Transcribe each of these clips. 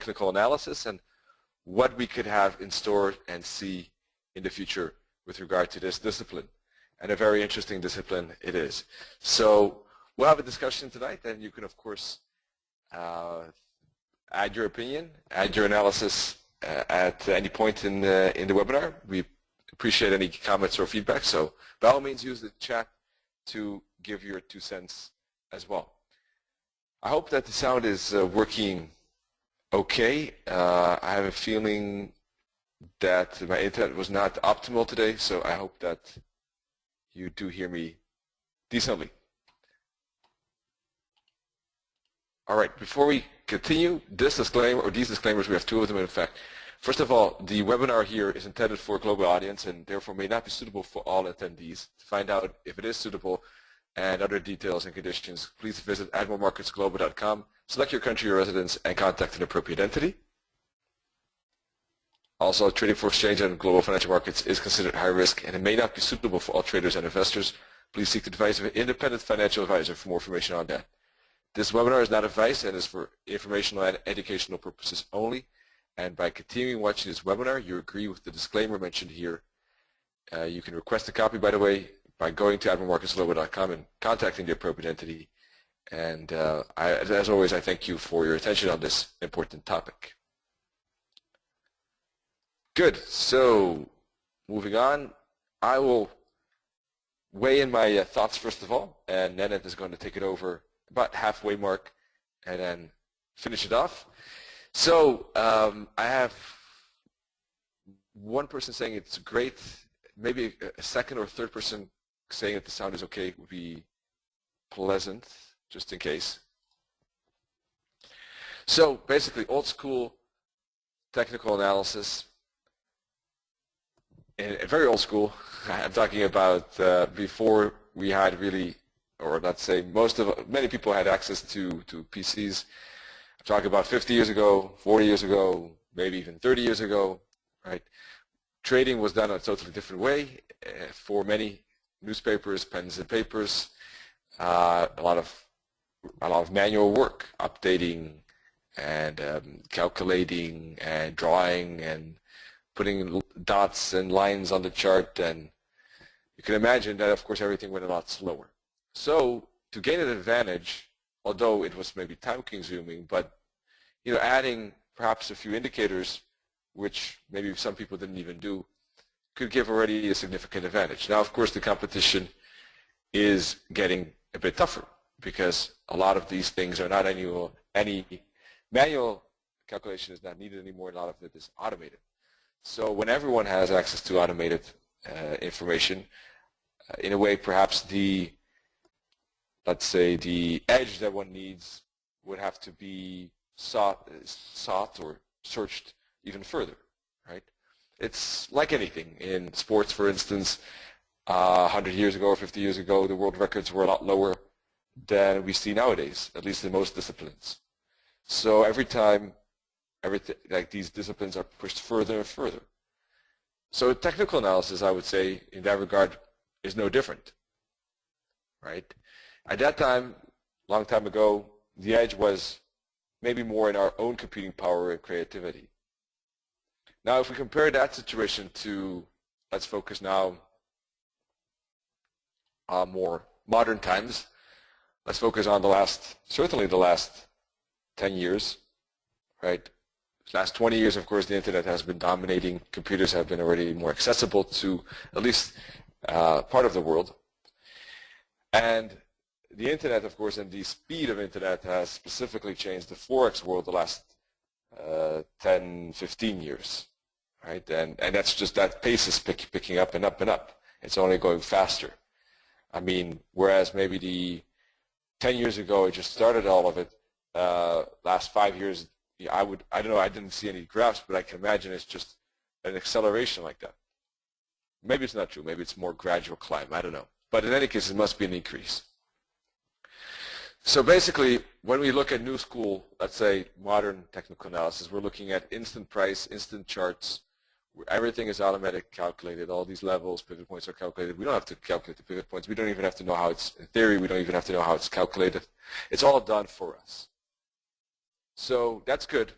technical analysis and what we could have in store and see in the future with regard to this discipline. And a very interesting discipline it is. So we'll have a discussion tonight, and you can, of course, add your opinion, add your analysis at any point in the webinar. We appreciate any comments or feedback, so by all means use the chat to give your 2 cents as well. I hope that the sound is working okay. I have a feeling that my internet was not optimal today, so I hope that you do hear me decently. All right, before we continue, this disclaimer, or these disclaimers, we have 2 of them in fact. First of all, the webinar here is intended for a global audience and therefore may not be suitable for all attendees. To find out if it is suitable and other details and conditions, please visit admiralmarketsglobal.com, select your country or residence, and contact an appropriate entity. Also, trading for exchange and global financial markets is considered high risk and it may not be suitable for all traders and investors. Please seek the advice of an independent financial advisor for more information on that. This webinar is not advice and is for informational and educational purposes only. And by continuing watching this webinar, you agree with the disclaimer mentioned here. You can request a copy, by the way, by going to admiralmarketsglobal.com and contacting the appropriate entity. And as always, I thank you for your attention on this important topic. Good. So moving on, I will weigh in my thoughts first of all, and Nenad is going to take it over about halfway mark and then finish it off. So I have one person saying it's great, maybe a second or third person saying that the sound is okay would be pleasant, just in case. So basically old school technical analysis, and very old school. I'm talking about before we had really, or let's say many people had access to PCs. I'm talking about 50 years ago, 40 years ago, maybe even 30 years ago, right? Trading was done a totally different way. For many newspapers, pens and papers, a lot of manual work, updating and calculating and drawing and putting dots and lines on the chart, and you can imagine that of course everything went a lot slower. So to gain an advantage, although it was maybe time consuming, but adding perhaps a few indicators, which maybe some people didn't even do, could give already a significant advantage. Now of course the competition is getting a bit tougher because a lot of these things are not any manual calculation is not needed anymore. A lot of it is automated. So when everyone has access to automated information, in a way perhaps let's say the edge that one needs would have to be sought or searched even further, right? It's like anything. In sports, for instance, 100 years ago or 50 years ago, the world records were a lot lower than we see nowadays, at least in most disciplines. So every time like these disciplines are pushed further and further. So technical analysis, I would say, in that regard, is no different, right? At that time, long time ago, the edge was maybe more in our own computing power and creativity. Now, if we compare that situation to, let's focus now on more modern times. Let's focus on certainly the last 10 years, right? Last 20 years, of course, the internet has been dominating. Computers have been already more accessible to at least part of the world. And the internet, of course, and the speed of internet has specifically changed the Forex world the last 10, 15 years, right? And that's just that pace is picking up and up and up. It's only going faster. I mean, whereas maybe 10 years ago it just started all of it, last 5 years, I don't know, I didn't see any graphs, but I can imagine it's just an acceleration like that. Maybe it's not true. Maybe it's more gradual climb. I don't know. But in any case, it must be an increase. So basically, when we look at new school, let's say modern technical analysis, we're looking at instant price, instant charts, where everything is automatic calculated. All these levels, pivot points are calculated. We don't have to calculate the pivot points. We don't even have to know how it's, in theory, we don't even have to know how it's calculated. It's all done for us. So that's good.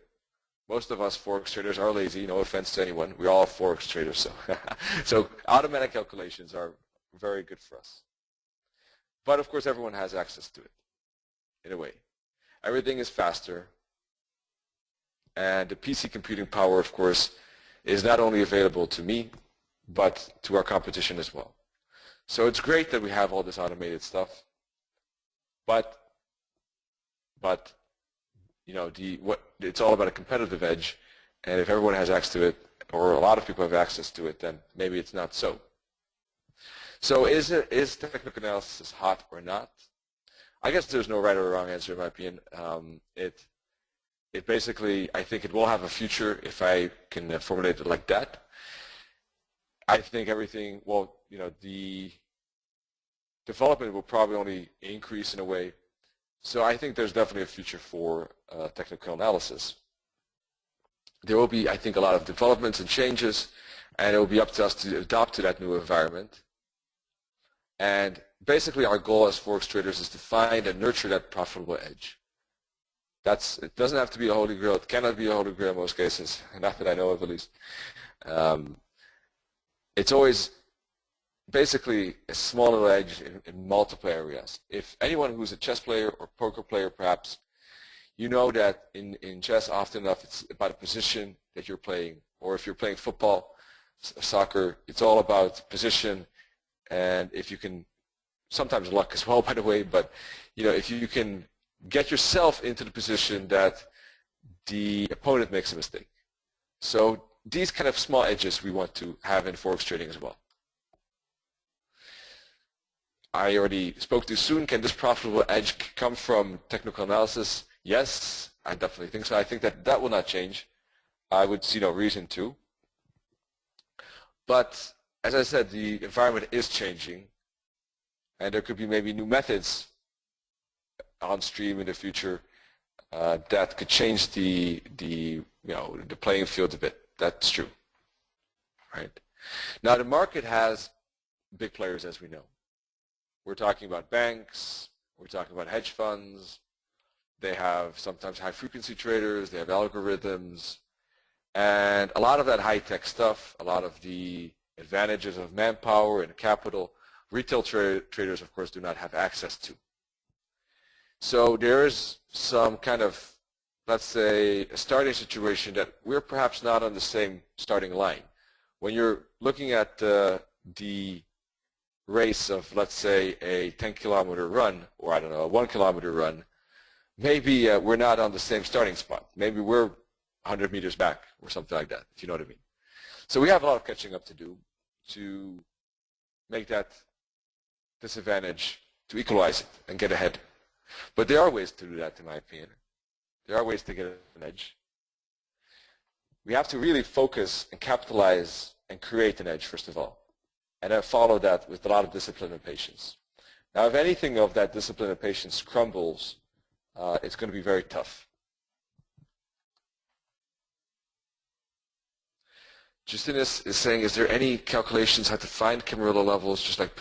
Most of us Forex traders are lazy, no offense to anyone. We're all Forex traders, so so automatic calculations are very good for us. But of course, everyone has access to it, in a way. Everything is faster, and the PC computing power, of course, is not only available to me, but to our competition as well. So it's great that we have all this automated stuff, but it's all about a competitive edge, and if everyone has access to it, or a lot of people have access to it, then maybe it's not so. So is technical analysis hot or not? I guess there's no right or wrong answer in my opinion. It basically, I think it will have a future if I can formulate it like that. I think everything, well, the development will probably only increase in a way. So I think there's definitely a future for technical analysis. There will be, I think, a lot of developments and changes, and it will be up to us to adapt to that new environment. And basically our goal as Forex traders is to find and nurture that profitable edge. It doesn't have to be a holy grail. It cannot be a holy grail in most cases, not that I know of at least. It's always basically a small little edge in multiple areas. If anyone who's a chess player or poker player perhaps, you know that in chess often enough it's about a position that you're playing, or if you're playing football, soccer, it's all about position, and if you can, sometimes luck as well by the way, but if you can get yourself into the position that the opponent makes a mistake. So these kind of small edges we want to have in Forex trading as well. I already spoke too soon. Can this profitable edge come from technical analysis? Yes, I definitely think so. I think that will not change. I would see no reason to. But as I said, the environment is changing, and there could be maybe new methods on stream in the future that could change the playing field a bit. That's true, right? Now the market has big players, as we know. We're talking about banks. We're talking about hedge funds. They have sometimes high-frequency traders. They have algorithms, and a lot of that high-tech stuff, a lot of the advantages of manpower and capital, retail traders, of course, do not have access to. So there is some kind of, let's say, a starting situation that we're perhaps not on the same starting line. When you're looking at the race of, let's say, a 10-kilometer run, or I don't know, a 1-kilometer run, maybe we're not on the same starting spot. Maybe we're 100 meters back or something like that, if you know what I mean. So we have a lot of catching up to do to make that disadvantage, to equalize it and get ahead. But there are ways to do that, in my opinion. There are ways to get an edge. We have to really focus and capitalize and create an edge, first of all. And then follow that with a lot of discipline and patience. Now, if anything of that discipline and patience crumbles, it's going to be very tough. Justinus is saying, is there any calculations how to find Camarilla levels, just like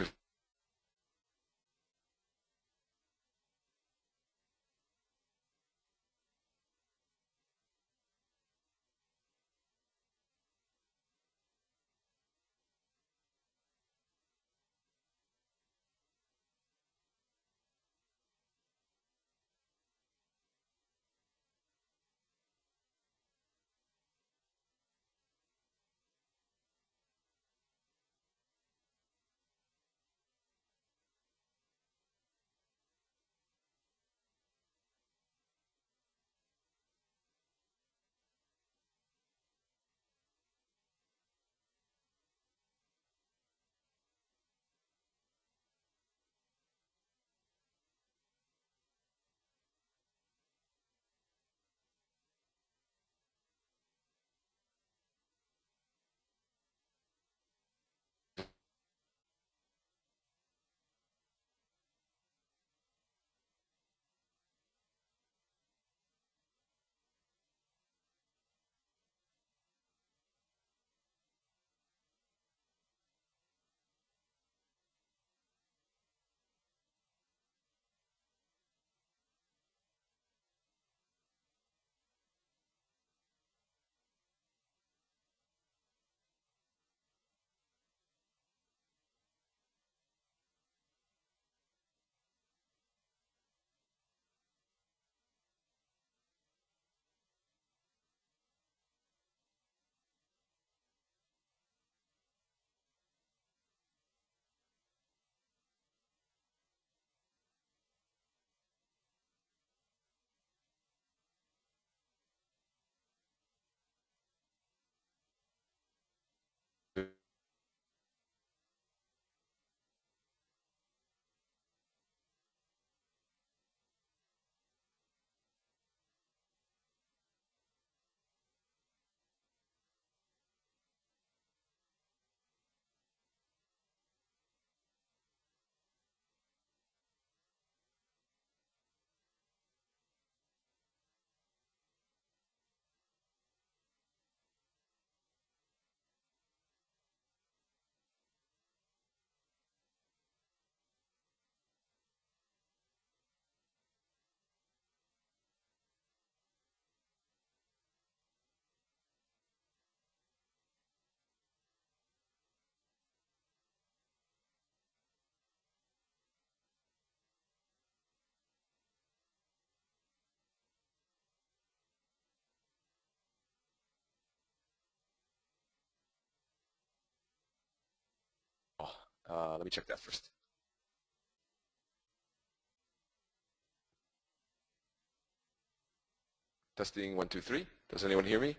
Let me check that first. Testing 1, 2, 3. Does anyone hear me?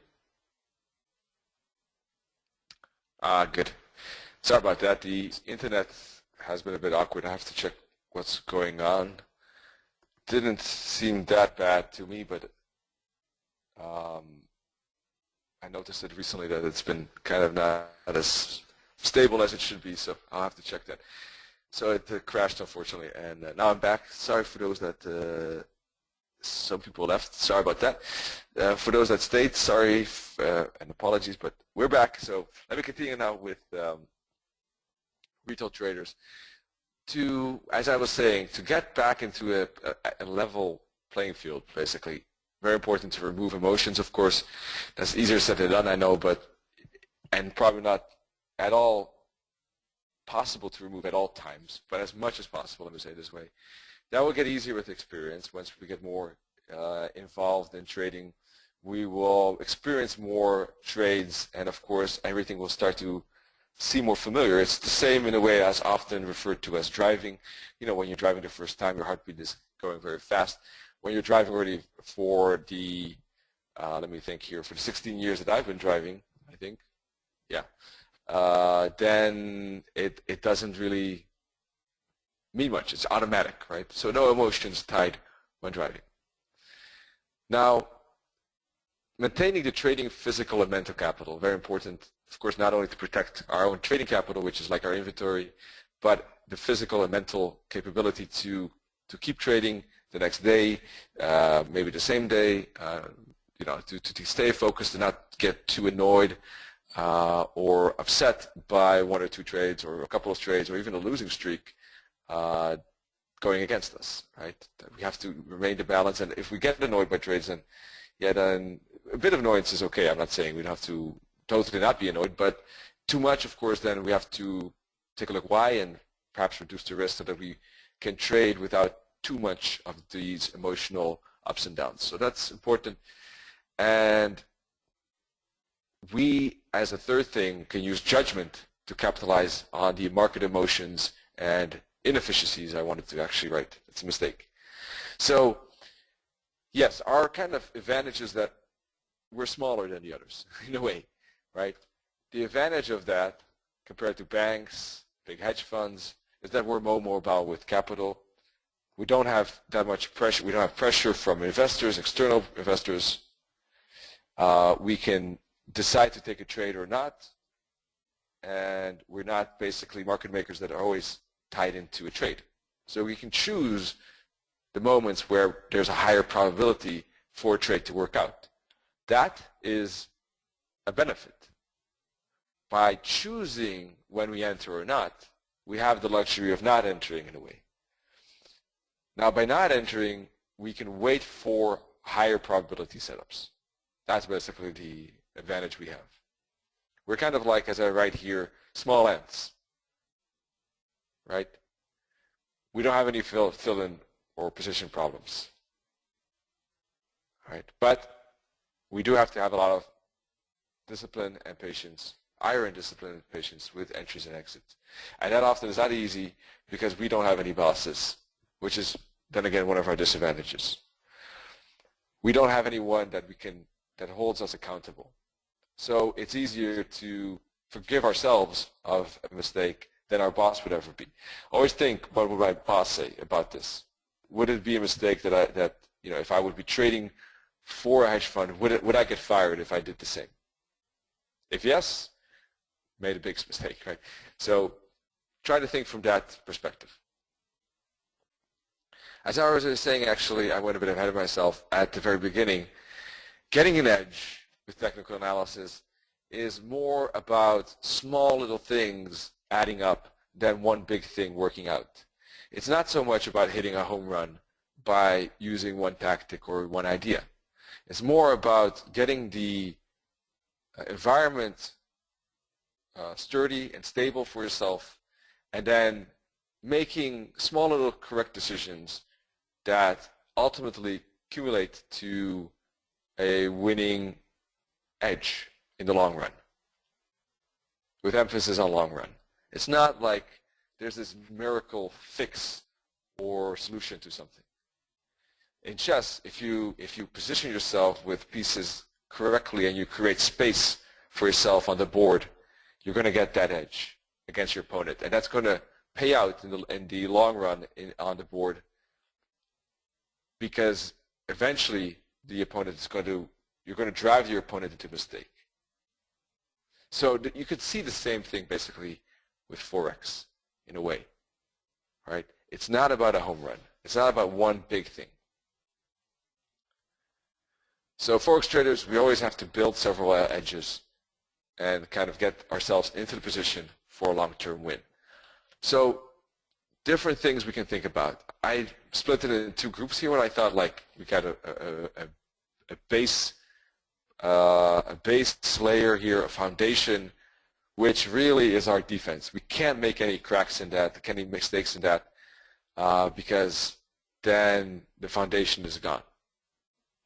Good. Sorry about that. The internet has been a bit awkward. I have to check what's going on. Didn't seem that bad to me, but I noticed it recently that it's been kind of not as stable as it should be, so I'll have to check that. So it crashed, unfortunately, and now I'm back. Sorry for those that some people left. Sorry about that. For those that stayed, sorry and apologies, but we're back. So let me continue now with retail traders. As I was saying, to get back into a level playing field, basically, very important to remove emotions, of course. That's easier said than done, I know, and probably not at all possible to remove at all times, but as much as possible, let me say it this way. That will get easier with experience. Once we get more involved in trading, we will experience more trades, and of course, everything will start to seem more familiar. It's the same in a way as often referred to as driving. You know, when you're driving the first time, your heartbeat is going very fast. When you're driving already for the, let me think here, for the 16 years that I've been driving, I think, yeah, then it doesn't really mean much. It's automatic, right? So no emotions tied when driving. Now, maintaining the trading physical and mental capital, very important, of course, not only to protect our own trading capital, which is like our inventory, but the physical and mental capability to keep trading the next day, maybe the same day, you know, to stay focused and not get too annoyed or upset by one or two trades or a couple of trades or even a losing streak going against us, right? We have to remain the balance, and if we get annoyed by trades, then a bit of annoyance is okay. I'm not saying we'd have to totally not be annoyed, but too much, of course, then we have to take a look why and perhaps reduce the risk so that we can trade without too much of these emotional ups and downs. So that's important. And we, as a third thing, can use judgment to capitalize on the market emotions and inefficiencies I wanted to actually write. It's a mistake. So, yes, our kind of advantage is that we're smaller than the others, in a way, right? The advantage of that, compared to banks, big hedge funds, is that we're more mobile with capital. We don't have that much pressure. We don't have pressure from investors, external investors. We can decide to take a trade or not, and we're not basically market makers that are always tied into a trade. So we can choose the moments where there's a higher probability for a trade to work out. That is a benefit. By choosing when we enter or not, we have the luxury of not entering in a way. Now, by not entering, we can wait for higher probability setups. That's basically the advantage we have. We're kind of like, as I write here, small ants, right? We don't have any fill-in or position problems, right? But we do have to have a lot of discipline and patience, iron discipline and patience with entries and exits. And that often is not easy because we don't have any bosses, which is then again one of our disadvantages. We don't have anyone that holds us accountable. So it's easier to forgive ourselves of a mistake than our boss would ever be. Always think, what would my boss say about this? Would it be a mistake that you know, if I would be trading for a hedge fund, would I get fired if I did the same? If yes, made a big mistake, right? So try to think from that perspective. As I was saying, actually, I went a bit ahead of myself at the very beginning. Getting an edge with technical analysis is more about small little things adding up than one big thing working out. It's not so much about hitting a home run by using one tactic or one idea. It's more about getting the environment sturdy and stable for yourself, and then making small little correct decisions that ultimately accumulate to a winning edge in the long run, with emphasis on long run. It's not like there's this miracle fix or solution to something. In chess, if you position yourself with pieces correctly and you create space for yourself on the board, you're going to get that edge against your opponent, and that's going to pay out in the long run on the board, because eventually the opponent is you're going to drive your opponent into a mistake. So you could see the same thing basically with Forex in a way, right? It's not about a home run. It's not about one big thing. So Forex traders, we always have to build several edges and kind of get ourselves into the position for a long-term win. So different things we can think about. I split it into two groups here. What I thought, like, we got a base layer here, a foundation, which really is our defense. We can't make any cracks in that, any mistakes in that, because then the foundation is gone.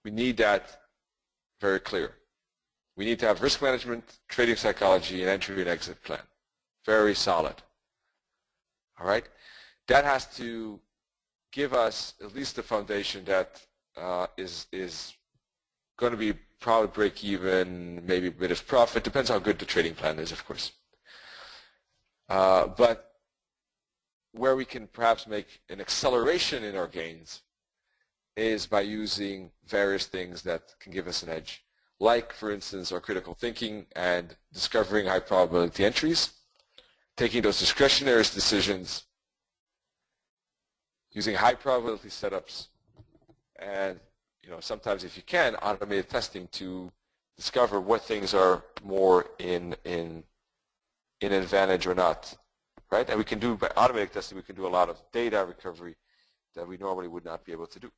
We need that very clear. We need to have risk management, trading psychology, and entry and exit plan. Very solid. All right? That has to give us at least the foundation that is going to be probably break even, maybe a bit of profit. Depends how good the trading plan is, of course. But where we can perhaps make an acceleration in our gains is by using various things that can give us an edge, like, for instance, our critical thinking and discovering high probability entries, taking those discretionary decisions, using high probability setups, and sometimes, if you can, automated testing to discover what things are more in advantage or not, right? And we can do, by automated testing, we can do a lot of data recovery that we normally would not be able to do.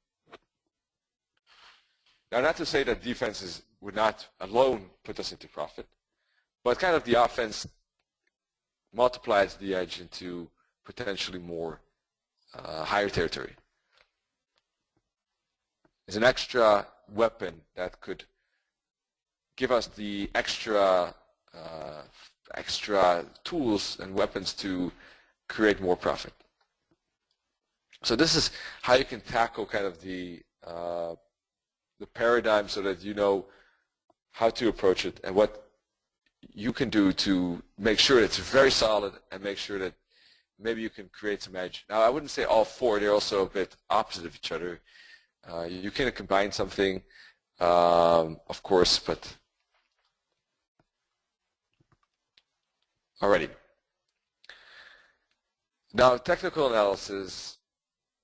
Now, not to say that defenses would not alone put us into profit, but kind of the offense multiplies the edge into potentially more higher territory. It's an extra weapon that could give us the extra tools and weapons to create more profit. So this is how you can tackle kind of the paradigm, so that you know how to approach it and what you can do to make sure it's very solid and make sure that maybe you can create some edge. Now, I wouldn't say all four. They're also a bit opposite of each other. You can combine something, of course, but alrighty. Now, technical analysis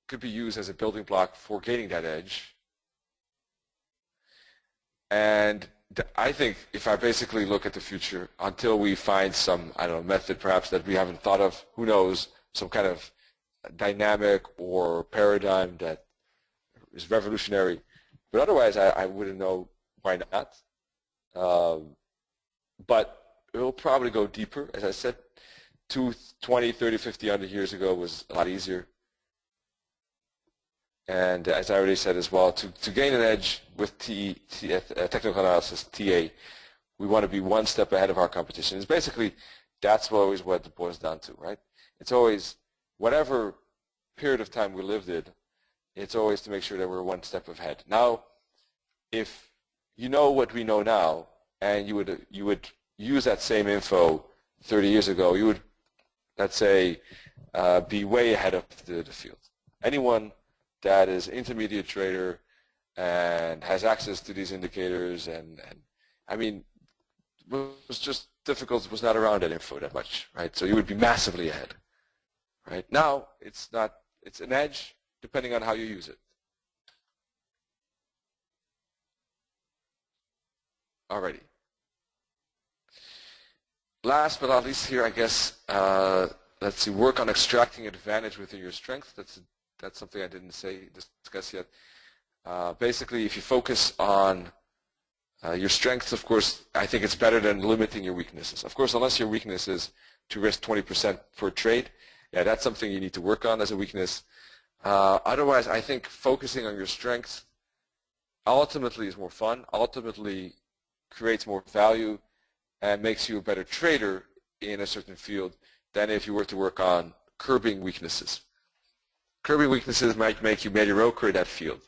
could be used as a building block for gaining that edge. And I think if I basically look at the future, until we find some, I don't know, method perhaps that we haven't thought of, who knows, some kind of dynamic or paradigm that is revolutionary. But otherwise, I wouldn't know why not. But it will probably go deeper. As I said, 20, 30, 50, 100 years ago was a lot easier. And as I already said as well, to gain an edge with technical analysis, TA, we want to be one step ahead of our competition. It's basically, that's always what it boils down to, right? It's always, whatever period of time we lived in, it's always to make sure that we're one step ahead. Now, if you know what we know now, and you would use that same info 30 years ago, you would, let's say, be way ahead of the field. Anyone that is an intermediate trader and has access to these indicators, and I mean, was just difficult, was not around that info that much, right? So you would be massively ahead, right? Now, it's not, it's an edge depending on how you use it. Alrighty. Last but not least here, I guess, let's see, work on extracting advantage within your strength. That's something I didn't discuss yet. Basically, if you focus on your strengths, of course, I think it's better than limiting your weaknesses. Of course, unless your weakness is to risk 20% per trade, yeah, that's something you need to work on as a weakness. Otherwise, I think focusing on your strengths ultimately is more fun, ultimately creates more value, and makes you a better trader in a certain field than if you were to work on curbing weaknesses. Curbing weaknesses might make you mediocre in that field.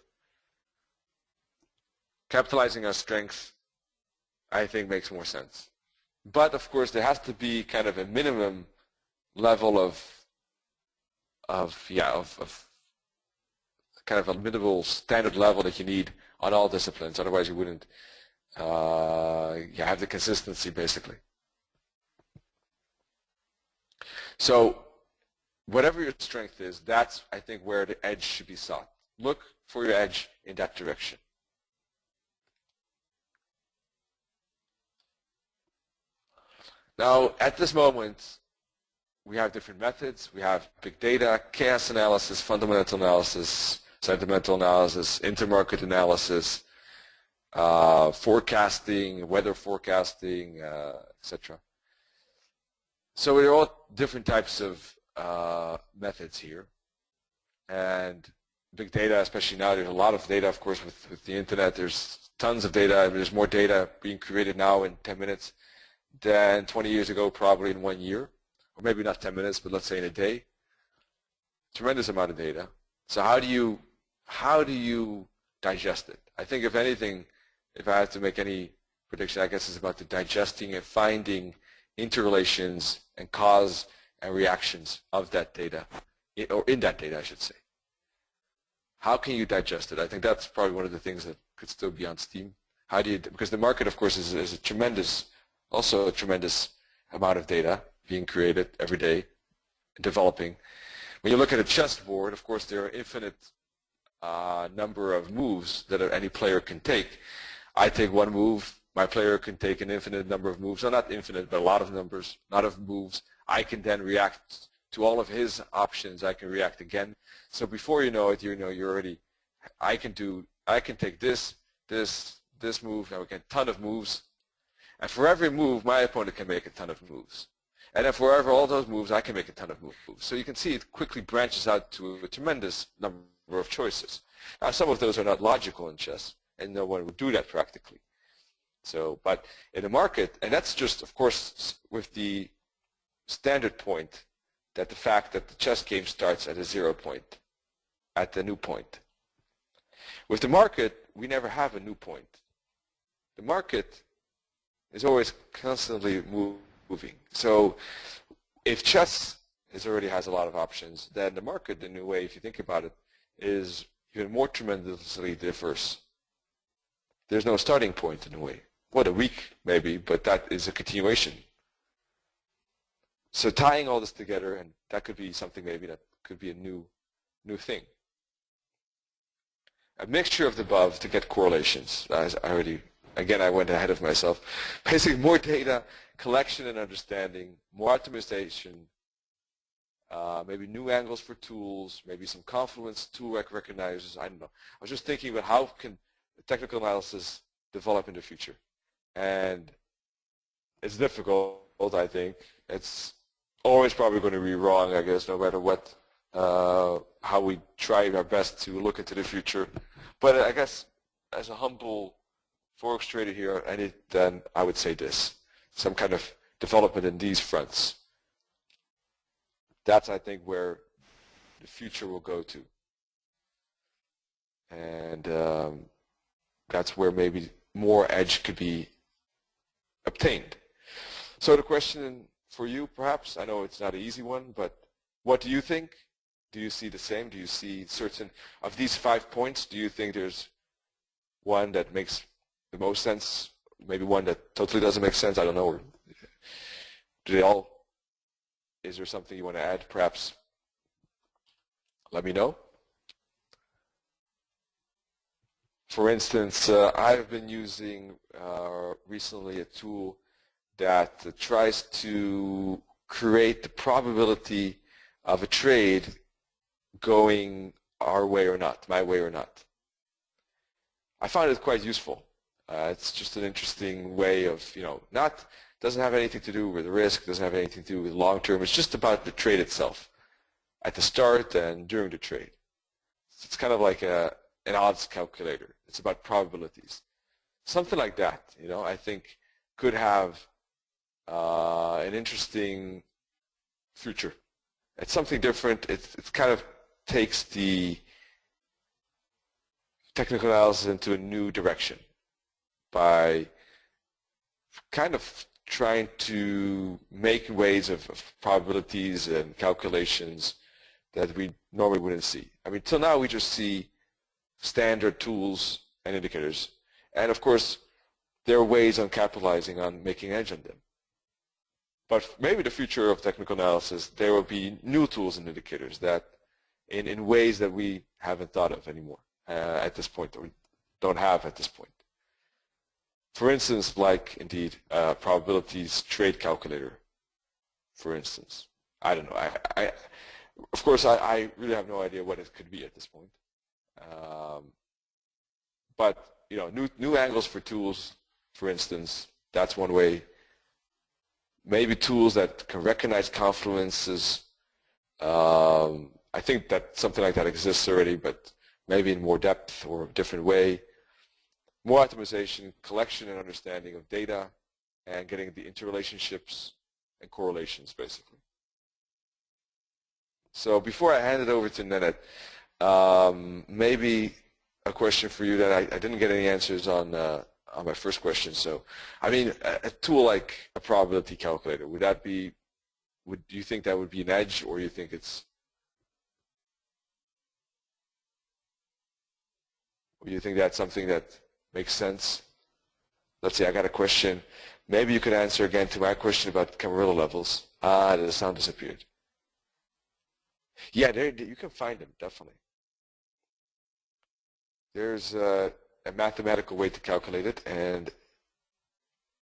Capitalizing on strengths, I think, makes more sense. But of course, there has to be kind of a minimum level of kind of a minimal standard level that you need on all disciplines. Otherwise, you wouldn't have the consistency, basically. So whatever your strength is, that's, I think, where the edge should be sought. Look for your edge in that direction. Now, at this moment, we have different methods. We have big data, chaos analysis, fundamental analysis, sentimental analysis, intermarket analysis, forecasting, weather forecasting, etc. So there are all different types of methods here. And big data, especially now, there's a lot of data, of course, with the internet. There's tons of data. There's more data being created now in 10 minutes than 20 years ago, probably in 1 year. Or maybe not 10 minutes, but let's say in a day. Tremendous amount of data. So how do you digest it? I think, if anything, if I have to make any prediction, I guess it's about the digesting and finding interrelations and cause and reactions of that data, or in that data, I should say. How can you digest it? I think that's probably one of the things that could still be on Steam. How do you? Because the market, of course, is a tremendous amount of data being created every day, developing. When you look at a chessboard, of course, there are infinite number of moves that any player can take. I take one move. My player can take an infinite number of moves. So not infinite, but a lot of moves. I can then react to all of his options. I can react again. So before you know it, you're already. I can take this move. I get a ton of moves. And for every move, my opponent can make a ton of moves. And then for all those moves, I can make a ton of moves. So you can see it quickly branches out to a tremendous number of choices. Now, some of those are not logical in chess, and no one would do that practically. So, but in the market, and that's just, of course, with the standard point, that the fact that the chess game starts at a 0 point, at the new point. With the market, we never have a new point. The market is always constantly moving. So if chess already has a lot of options, then the market, in a way, if you think about it, is even more tremendously diverse. There's no starting point, in a way. What, a week, maybe, but that is a continuation. So tying all this together, and that could be something maybe that could be a new thing. A mixture of the above to get correlations. Again, I went ahead of myself. Basically, more data, collection and understanding, more optimization, maybe new angles for tools, maybe some confluence tool recognizers. I don't know. I was just thinking about how can technical analysis develop in the future. And it's difficult, I think. It's always probably going to be wrong, I guess, no matter what, how we try our best to look into the future. But I guess as a humble forex trader here, then I would say this: some kind of development in these fronts. That's, I think, where the future will go to. And that's where maybe more edge could be obtained. So the question for you, perhaps, I know it's not an easy one, but what do you think? Do you see the same? Do you see certain of these 5 points? Do you think there's one that makes the most sense? Maybe one that totally doesn't make sense? I don't know. Or do they all? Is there something you want to add? Perhaps let me know. For instance, I've been using recently a tool that tries to create the probability of a trade going our way or not, my way or not. I found it quite useful. It's just an interesting way of, doesn't have anything to do with the risk, doesn't have anything to do with long term. It's just about the trade itself, at the start and during the trade. It's kind of like an odds calculator. It's about probabilities. Something like that, I think could have an interesting future. It's something different. It kind of takes the technical analysis into a new direction by kind of trying to make ways of probabilities and calculations that we normally wouldn't see. I mean, till now we just see standard tools and indicators, and of course there are ways on capitalizing on making edge on them. But maybe the future of technical analysis, there will be new tools and indicators that in ways that we haven't thought of anymore at this point, or don't have at this point. For instance, like indeed probabilities trade calculator, for instance. I don't know. Of course, I really have no idea what it could be at this point. But you know, new angles for tools, for instance, that's one way. Maybe tools that can recognize confluences. I think that something like that exists already, but maybe in more depth or a different way. More optimization, collection and understanding of data, and getting the interrelationships and correlations, basically. So before I hand it over to Nenad, maybe a question for you that I didn't get any answers on my first question. So, I mean, a tool like a probability calculator, would that be, do you think that would be an edge, or you think it's, or you think that's something that makes sense? Let's see, I got a question. Maybe you could answer again to my question about Camarillo levels. The sound disappeared. Yeah, you can find them, definitely. There's a mathematical way to calculate it, and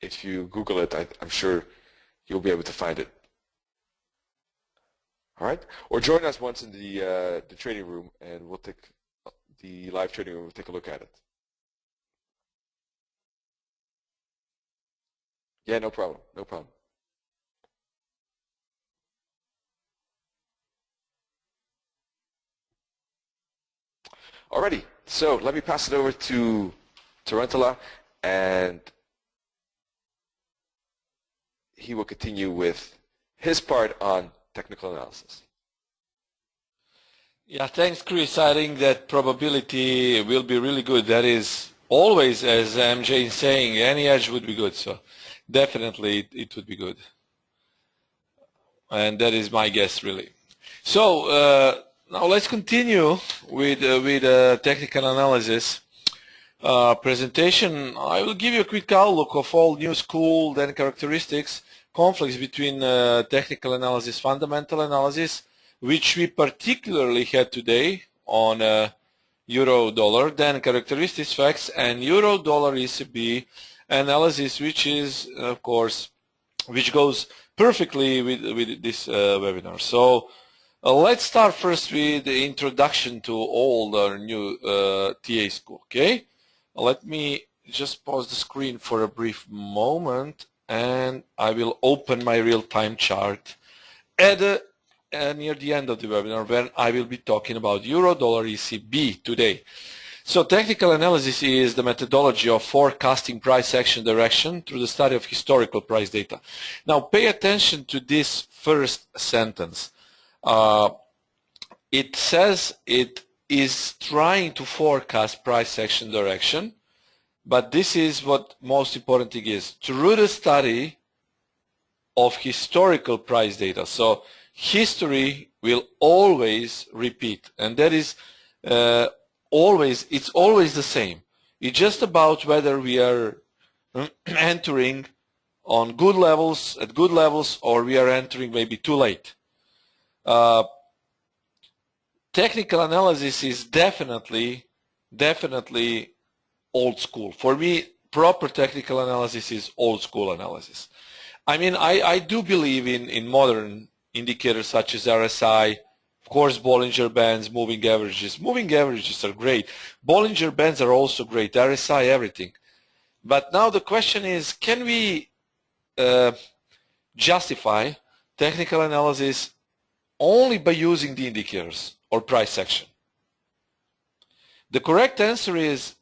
if you Google it, I'm sure you'll be able to find it. All right? Or join us once in the trading room, and we'll take the live trading room. We'll take a look at it. Yeah, no problem. No problem. Alrighty, so let me pass it over to Tarantula, and he will continue with his part on technical analysis. Yeah, thanks, Chris. I think that probability will be really good. That is always, as MJ is saying, any edge would be good. So definitely it would be good. And that is my guess, really. So now let's continue with technical analysis presentation. I will give you a quick outlook of all new school, then characteristics, conflicts between technical analysis, fundamental analysis, which we particularly had today on euro dollar, then characteristics, facts, and euro dollar ECB analysis, which is, of course, which goes perfectly with this webinar. So let's start first with the introduction to all the new TA school, okay? Let me just pause the screen for a brief moment, and I will open my real-time chart at near the end of the webinar, when I will be talking about euro-dollar ECB today. So technical analysis is the methodology of forecasting price action direction through the study of historical price data. Now pay attention to this first sentence. It says it is trying to forecast price action direction, but this is what most important thing is, through the study of historical price data. So history will always repeat, and that is it's always the same. It's just about whether we are entering on good levels, at good levels, or we are entering maybe too late. Technical analysis is definitely old school. For me, proper technical analysis is old school analysis. I mean, I do believe in modern indicators such as RSI, of course, Bollinger Bands, moving averages. Moving averages are great. Bollinger Bands are also great. RSI, everything. But now the question is, can we justify technical analysis only by using the indicators or price action? The correct answer is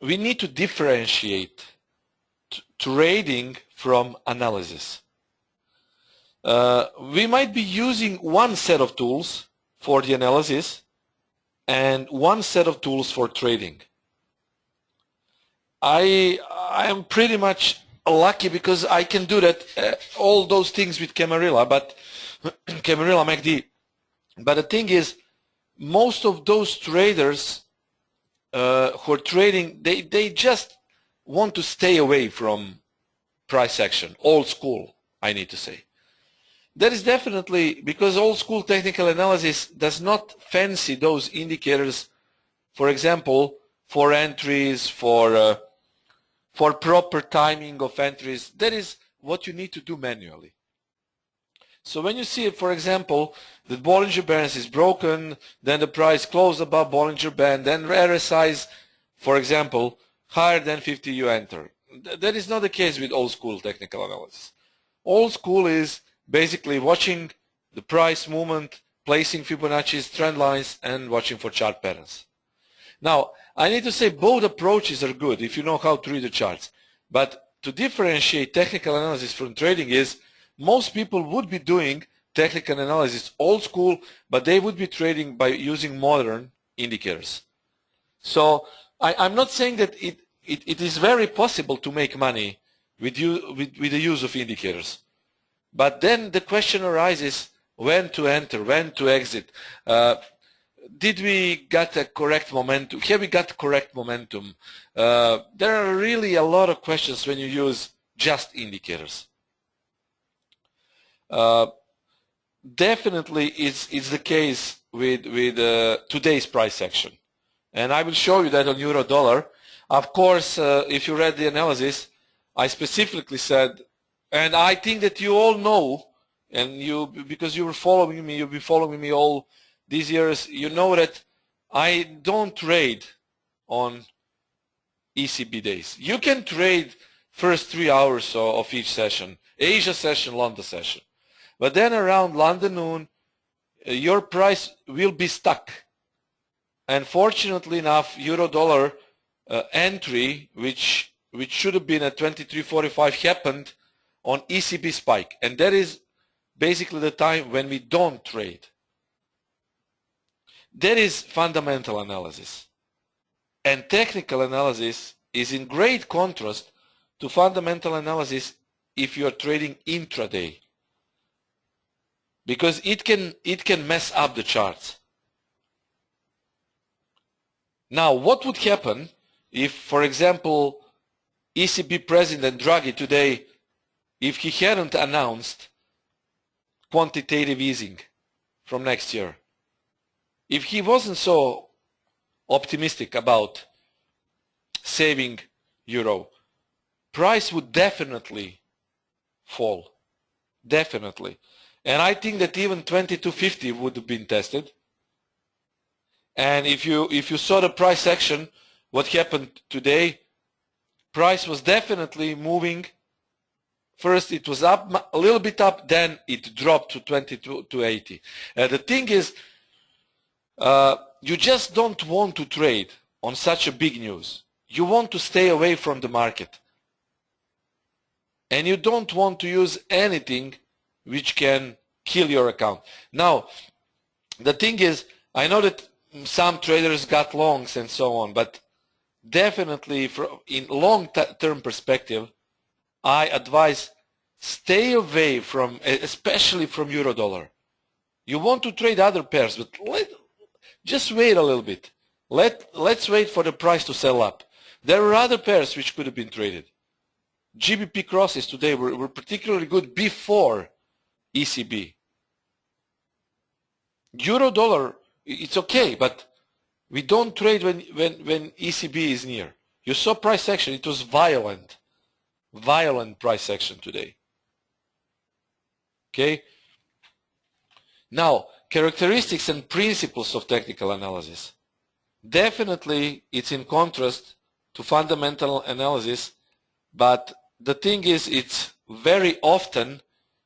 we need to differentiate trading from analysis. we might be using one set of tools for the analysis and one set of tools for trading. I am pretty much lucky because I can do that, all those things with Camarilla, but Camarilla MACD. But the thing is, most of those traders who are trading, they just want to stay away from price action, old school, I need to say. That is definitely because old school technical analysis does not fancy those indicators, for example, for entries, for proper timing of entries. That is what you need to do manually. So when you see, for example, that Bollinger Bands is broken, then the price closed above Bollinger Band, then RSI's, for example, higher than 50, you enter. That is not the case with old school technical analysis. Old school is basically watching the price movement, placing Fibonacci's trend lines, and watching for chart patterns. Now, I need to say both approaches are good if you know how to read the charts. But to differentiate technical analysis from trading is, most people would be doing technical analysis old school, but they would be trading by using modern indicators. So I'm not saying that it is very possible to make money with the use of indicators. But then the question arises, when to enter, when to exit. Did we get a correct momentum? Have we got correct momentum? There are really a lot of questions when you use just indicators. Definitely it's the case with today's price action. And I will show you that on euro dollar. Of course, if you read the analysis, I specifically said, and I think that you all know, and because you were following me, you've been following me all these years, you know that I don't trade on ECB days. You can trade first 3 hours of each session, Asia session, London session. But then around London noon, your price will be stuck. And fortunately enough, euro dollar entry, which should have been at 23.45, happened on ECB spike. And that is basically the time when we don't trade. That is fundamental analysis. And technical analysis is in great contrast to fundamental analysis if you are trading intraday. Because it can mess up the charts. Now, what would happen if, for example, ECB President Draghi today, if he hadn't announced quantitative easing from next year? If he wasn't so optimistic about saving euro, price would definitely fall. Definitely. And I think that even 22.50 would have been tested. And if you saw the price action, what happened today, price was definitely moving. First it was up, a little bit up, then it dropped to 22.80. The thing is, you just don't want to trade on such a big news. You want to stay away from the market. And you don't want to use anything which can kill your account. Now, the thing is, I know that some traders got longs and so on, but definitely in long-term perspective, I advise stay away from, especially from euro dollar. You want to trade other pairs, but just wait a little bit. Let's wait for the price to sell up. There are other pairs which could have been traded. GBP crosses today were particularly good before ECB. Euro dollar, it's okay, but we don't trade when ECB is near. You saw price action, it was violent price action today. Okay? Now, characteristics and principles of technical analysis. Definitely it's in contrast to fundamental analysis, but the thing is, it's very often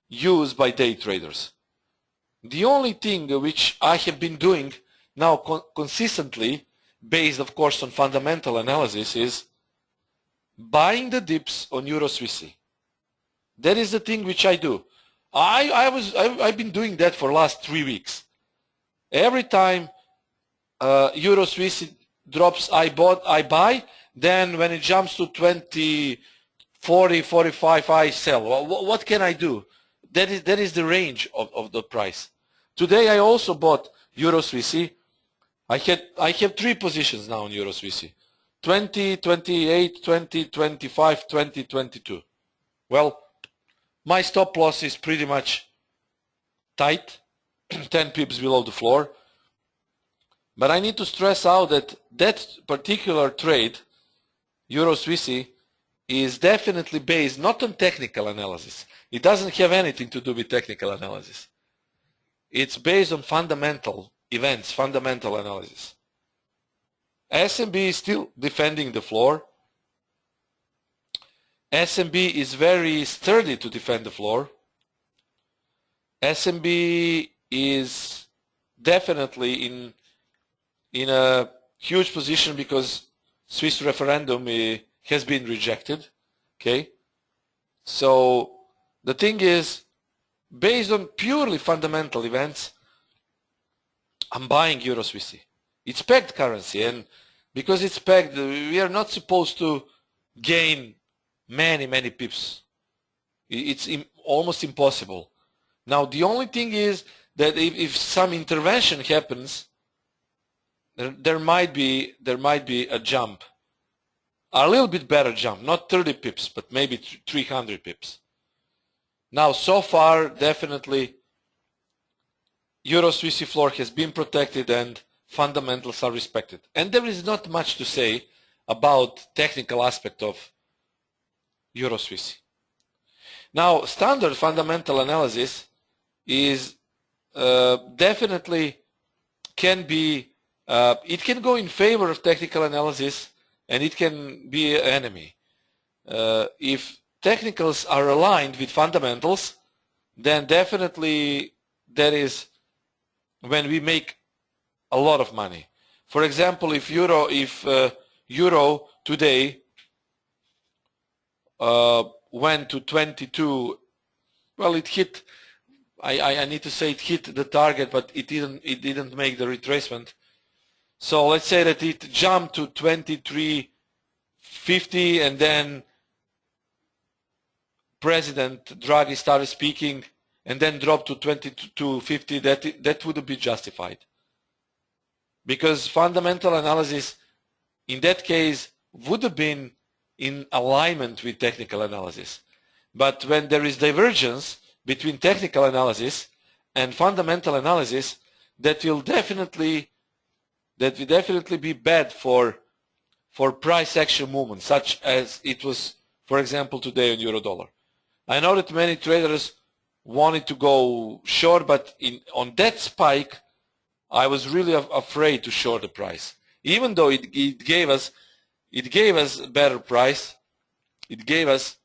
used by day traders. The only thing which I have been doing now consistently, based of course on fundamental analysis, is buying the dips on Euro Swissy. That is the thing which I do. I've been doing that for the last 3 weeks. Every time Euro Swiss drops, I buy. Then when it jumps to 20, 40, 45, I sell. What can I do? That is the range of the price. Today I also bought Euro Swissie. I have 3 positions now in Euro Swissie. 20, 28, 20, 25, 20, 22. Well, my stop loss is pretty much tight, 10 pips below the floor. But I need to stress out that that particular trade, Euro Swissie, is definitely based not on technical analysis. It doesn't have anything to do with technical analysis. It's based on fundamental events, fundamental analysis. S&B is still defending the floor. S&B is very sturdy to defend the floor. S&B is definitely in a huge position because Swiss referendum has been rejected. Okay, so the thing is, based on purely fundamental events, I'm buying Euro Swissie. It's pegged currency, and because it's pegged, we are not supposed to gain many pips. It's almost impossible. Now the only thing is that if some intervention happens, there might be a jump, a little bit better jump, not 30 pips, but maybe 300 pips. Now so far, definitely Euro Swissie floor has been protected and fundamentals are respected. And there is not much to say about technical aspect of Euro Swissie. Now, standard fundamental analysis is definitely can be, it can go in favor of technical analysis and it can be an enemy. If technicals are aligned with fundamentals, then definitely that is when we make a lot of money. For example, if euro today went to 22, well, it hit. I need to say it hit the target, but it didn't make the retracement. So let's say that it jumped to 23.50, and then President Draghi started speaking, and then dropped to 22.50. That would be justified, because fundamental analysis in that case would have been in alignment with technical analysis. But when there is divergence between technical analysis and fundamental analysis, that will definitely be bad for price action movements, such as it was, for example, today on euro dollar. I know that many traders wanted to go short, but on that spike, I was really afraid to short the price, even though it gave us a better price. It gave us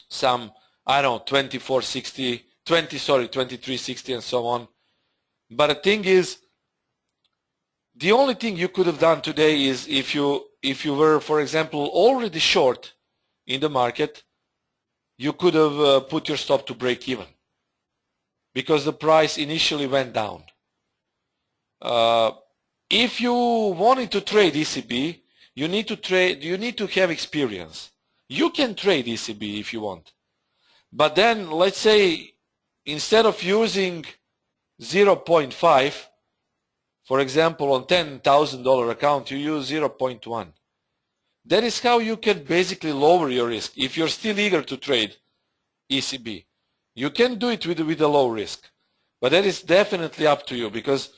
some, I don't know, 23.60 and so on. But the thing is, the only thing you could have done today is if you were, for example, already short in the market, you could have put your stop to break even, because the price initially went down. If you wanted to trade ECB, you need to have experience. You can trade ECB if you want, but then let's say instead of using 0.5, for example, on $10,000 account, you use 0.1. That is how you can basically lower your risk. If you're still eager to trade ECB, you can do it with a low risk, but that is definitely up to you, because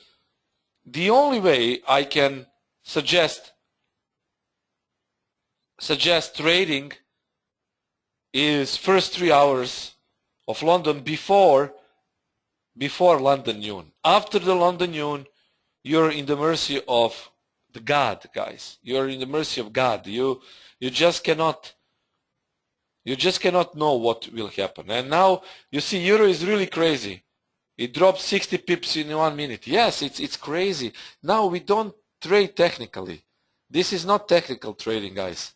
the only way I can suggest trading is first 3 hours of London before London noon. After the London noon, you're in the mercy of the God, guys. You're in the mercy of God. You just cannot know what will happen. And now you see, euro is really crazy. It dropped 60 pips in 1 minute. Yes, it's crazy. Now we don't trade technically. This is not technical trading, guys.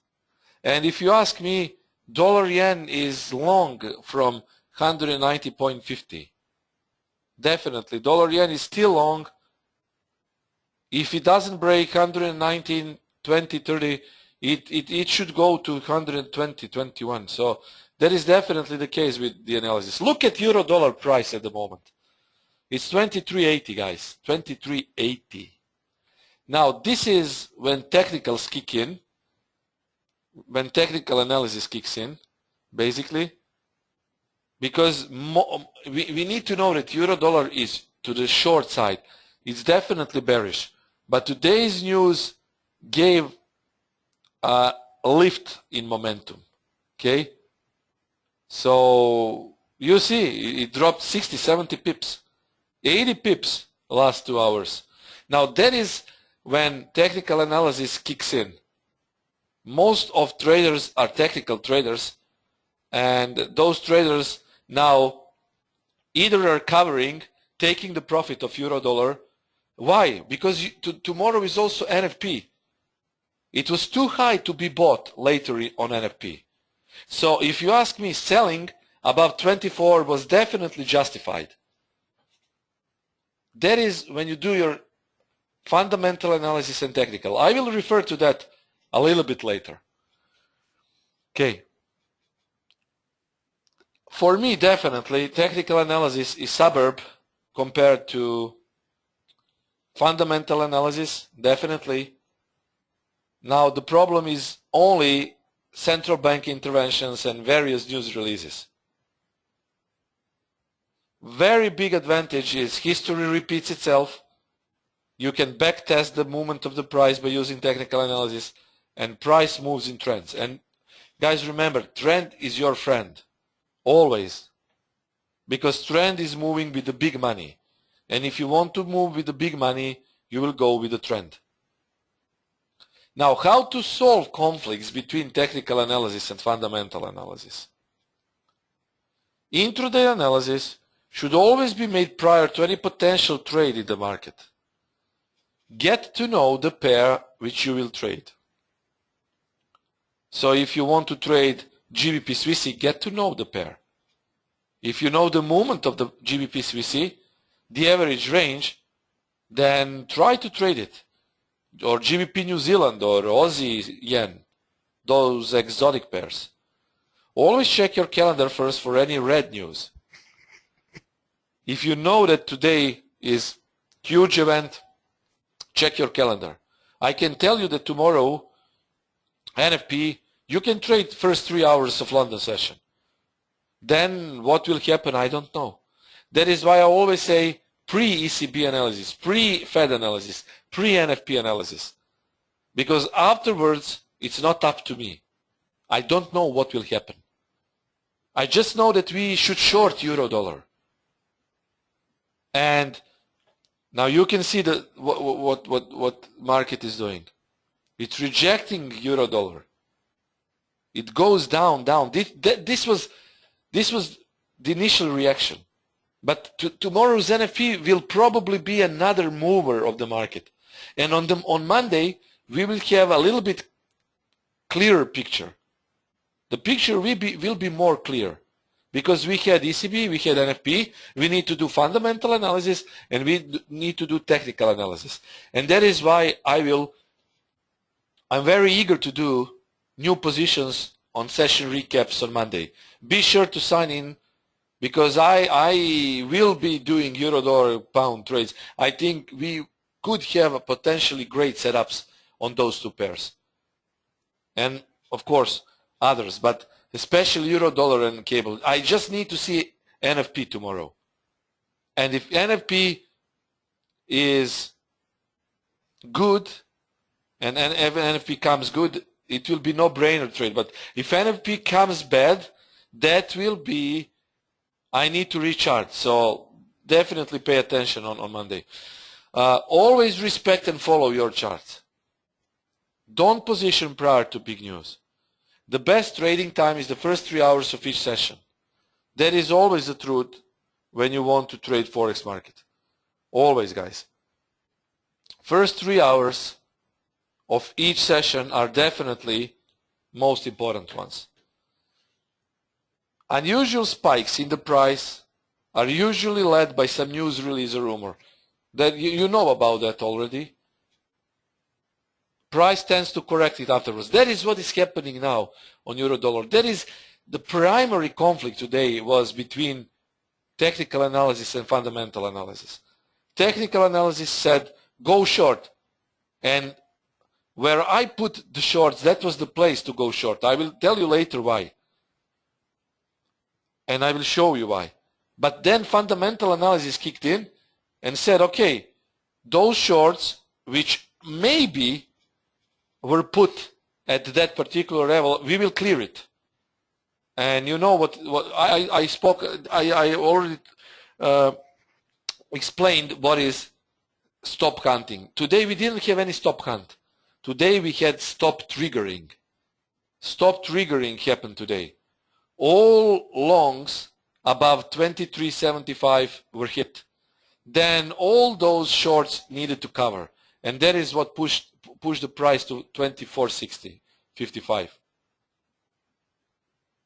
And if you ask me, dollar yen is long from 190.50. Definitely. Dollar yen is still long. If it doesn't break 119, 20, 30, it should go to 120, 21. So that is definitely the case with the analysis. Look at euro dollar price at the moment. It's 23.80, guys. 23.80. Now this is when technicals kick in, when technical analysis kicks in, basically, because we need to know that euro dollar is to the short side. It's definitely bearish. But today's news gave a lift in momentum. Okay? So you see, it dropped 60, 70 pips, 80 pips last 2 hours. Now that is when technical analysis kicks in. Most of traders are technical traders, and those traders now either are covering, taking the profit of euro dollar. Why? Because tomorrow is also NFP. It was too high to be bought later on NFP. So if you ask me, selling above 24 was definitely justified. That is when you do your fundamental analysis and technical. I will refer to that a little bit later. Okay. For me, definitely, technical analysis is suburb compared to fundamental analysis, definitely. Now the problem is only central bank interventions and various news releases. Very big advantage is history repeats itself. You can backtest the movement of the price by using technical analysis, and price moves in trends. And guys, remember, trend is your friend, always, because trend is moving with the big money. And if you want to move with the big money, you will go with the trend. Now, how to solve conflicts between technical analysis and fundamental analysis? Intraday analysis should always be made prior to any potential trade in the market. Get to know the pair which you will trade. So if you want to trade GBP Swissy, get to know the pair. If you know the movement of the GBP Swissy, the average range, then try to trade it. Or GBP New Zealand or Aussie Yen, those exotic pairs. Always check your calendar first for any red news. If you know that today is huge event, check your calendar. I can tell you that tomorrow, NFP, you can trade first 3 hours of London session. Then what will happen, I don't know. That is why I always say pre-ECB analysis, pre-Fed analysis, pre-NFP analysis. Because afterwards, it's not up to me. I don't know what will happen. I just know that we should short euro dollar. And now you can see what market is doing. It's rejecting euro dollar. It goes down. This was the initial reaction. But tomorrow's NFP will probably be another mover of the market. And on Monday, we will have a little bit clearer picture. The picture will be more clear. Because we had ECB, we had NFP, we need to do fundamental analysis, and we need to do technical analysis. And that is why I'm very eager to do new positions on session recaps on Monday. Be sure to sign in, because I will be doing euro dollar pound trades. I think we could have potentially great setups on those two pairs. And of course, others, but especially euro dollar and cable. I just need to see NFP tomorrow. And if NFP is good, and if NFP comes good, it will be no-brainer trade. But if NFP comes bad, that will be, I need to recharge. So definitely pay attention on Monday. Always respect and follow your charts. Don't position prior to big news. The best trading time is the first 3 hours of each session. That is always the truth when you want to trade Forex market. Always, guys. First 3 hours of each session are definitely most important ones. Unusual spikes in the price are usually led by some news release or rumor. That you know about that already. Price tends to correct it afterwards. That is what is happening now on euro dollar. That is the primary conflict today was between technical analysis and fundamental analysis. Technical analysis said go short, and where I put the shorts, that was the place to go short. I will tell you later why, and I will show you why. But then fundamental analysis kicked in and said, okay, those shorts which maybe were put at that particular level, we will clear it. And you know what I spoke, I already explained what is stop hunting. Today we didn't have any stop hunt. Today we had stop triggering. Stop triggering happened today. All longs above 23.75 were hit. Then all those shorts needed to cover. And that is what pushed the price to 24.60, 55.